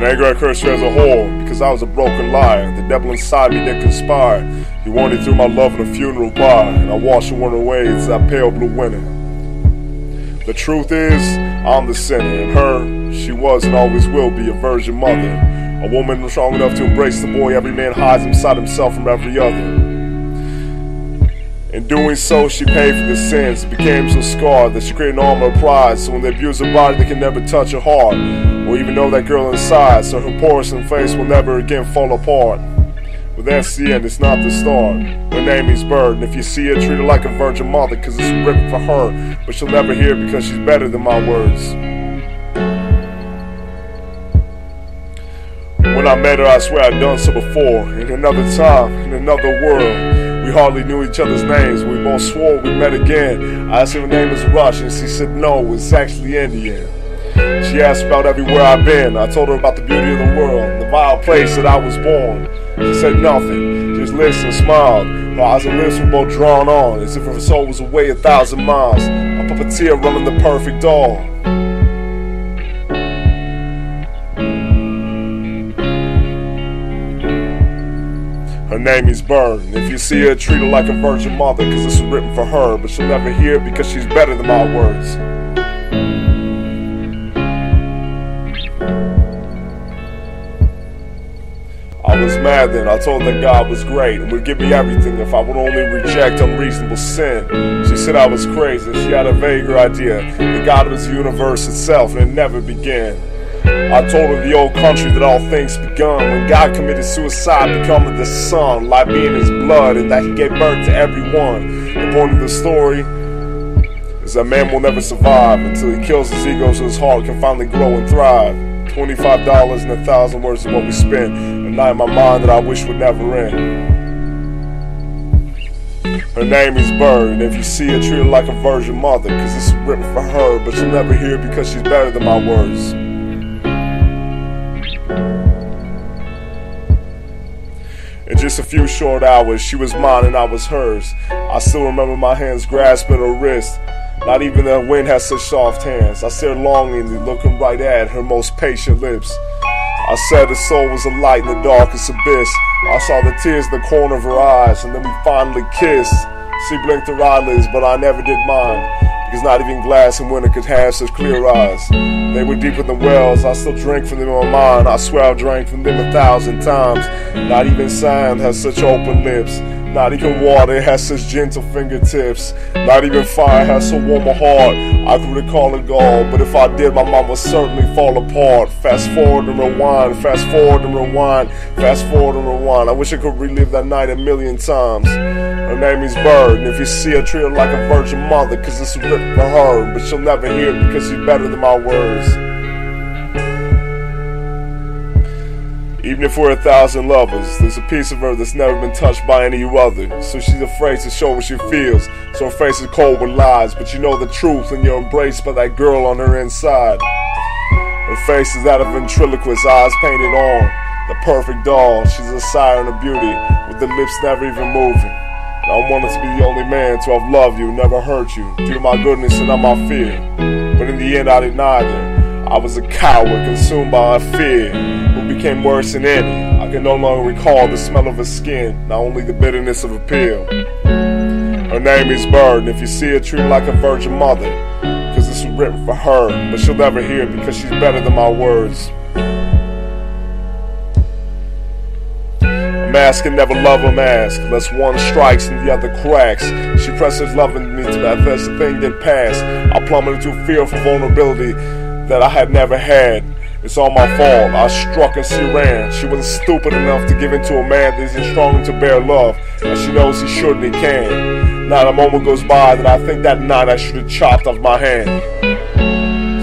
And anger I cursed her as a whore, because I was a broken liar. The devil inside me did conspire. He wanted through my love in a funeral pyre, and I washed and went away to that pale blue winter. The truth is, I'm the sinner, and her, she was and always will be a virgin mother. A woman strong enough to embrace the boy every man hides inside himself from every other. In doing so, she paid for the sins. It became so scarred that she created an armor of pride. So when they abuse her body, they can never touch her heart, or even know that girl inside. So her porcelain face will never again fall apart. But that's the end, it's not the start. Her name is Bird, and if you see her, treat her like a virgin mother, cause it's written for her, but she'll never hear it because she's better than my words. When I met her, I swear I'd done so before. In another time, in another world. We hardly knew each other's names, we both swore we met again. I asked if her name was Russian, she said no, it's actually Indian. She asked about everywhere I've been. I told her about the beauty of the world, the vile place that I was born. She said nothing, just listened and smiled. Her eyes and lips were both drawn on, as if her soul was away 1,000 miles. A puppeteer running the perfect doll. Her name is Bird, and if you see her, treat her like a virgin mother, cause it's written for her, but she'll never hear it because she's better than my words. I was mad then, I told her that God was great and would give me everything if I would only reject unreasonable sin. She said I was crazy, she had a vaguer idea that God was the universe itself and it never began. I told her the old country that all things begun when God committed suicide, becoming the sun, life being his blood, and that he gave birth to everyone. The point of the story is that man will never survive until he kills his ego so his heart can finally grow and thrive. $25 and 1,000 words is what we spent, a night in my mind that I wish would never end. Her name is Bird, and if you see her, treat her like a virgin mother, cause this is written for her, but she'll never hear it because she's better than my words. In just a few short hours, she was mine and I was hers. I still remember my hands grasping her wrist. Not even the wind has such soft hands. I stared longingly, looking right at her most patient lips. I said her soul was a light in the darkest abyss. I saw the tears in the corner of her eyes, and then we finally kissed. She blinked her eyelids, but I never did mine, because not even glass in winter could have such clear eyes. They were deeper than wells, I still drink from them in my mind. I swear I've drank from them 1,000 times. Not even sand has such open lips. Not even water has such gentle fingertips. Not even fire has so warm a heart. I could recall it all, but if I did, my mom would certainly fall apart. Fast forward and rewind, fast forward and rewind, fast forward and rewind. I wish I could relive that night 1,000,000 times. Her name is Bird, and if you see her, treat her like a virgin mother, cause this is written for her, but she'll never hear it because she's better than my words. Even if we're 1,000 lovers, there's a piece of her that's never been touched by any other. So she's afraid to show what she feels, so her face is cold with lies. But you know the truth when you're embraced by that girl on her inside. Her face is that of ventriloquist, eyes painted on, the perfect doll. She's a siren of beauty, with the lips never even moving. And I wanted to be the only man to have loved you, never hurt you, due to my goodness and not my fear. But in the end I did neither. I was a coward, consumed by her fear, who became worse than any. I can no longer recall the smell of her skin, not only the bitterness of her peel. Her name is Bird, and if you see her, treat her like a virgin mother, cause this was written for her, but she'll never hear it because she's better than my words. A mask can never love a mask, unless one strikes and the other cracks. She presses love in me to that that's the thing that passed. I plummeted into a fear for vulnerability that I had never had. It's all my fault. I struck and she ran. She wasn't stupid enough to give in to a man that isn't strong enough to bear love, and she knows he shouldn't and can. Not a moment goes by that I think that night I should have chopped off my hand.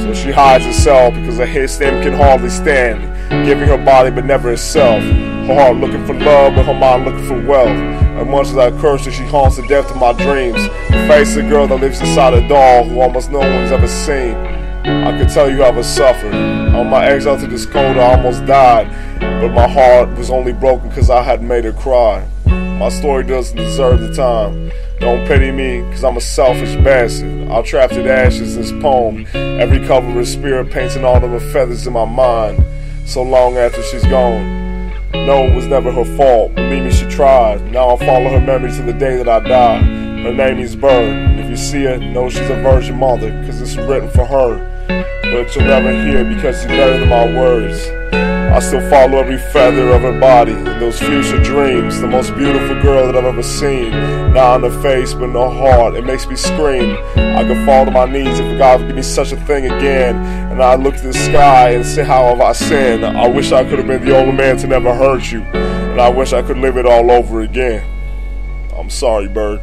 So she hides herself because her head stem can hardly stand, giving her body but never herself. Her heart looking for love, but her mind looking for wealth. And much as I curse her, she haunts the depth of my dreams. The face of a girl that lives inside a doll who almost no one's ever seen. I can tell you how I've suffered. On my exile to this cold, I almost died, but my heart was only broken because I had made her cry. My story doesn't deserve the time. Don't pity me, cause I'm a selfish bastard. I'll trap to the ashes in this poem. Every cover of spirit painting all of the feathers in my mind. so long after she's gone. No, it was never her fault. Believe me, she tried. Now I'll follow her memory to the day that I die. Her name is Bird. If you see her, know she's a virgin mother, cause it's written for her. But you'll never hear because she's better than my words. I still follow every feather of her body in those future dreams. The most beautiful girl that I've ever seen. Not on her face, but in her heart. It makes me scream. I could fall to my knees if God would give me such a thing again. And I look to the sky and say, how have I sinned? I wish I could have been the only man to never hurt you. And I wish I could live it all over again. I'm sorry, Bird.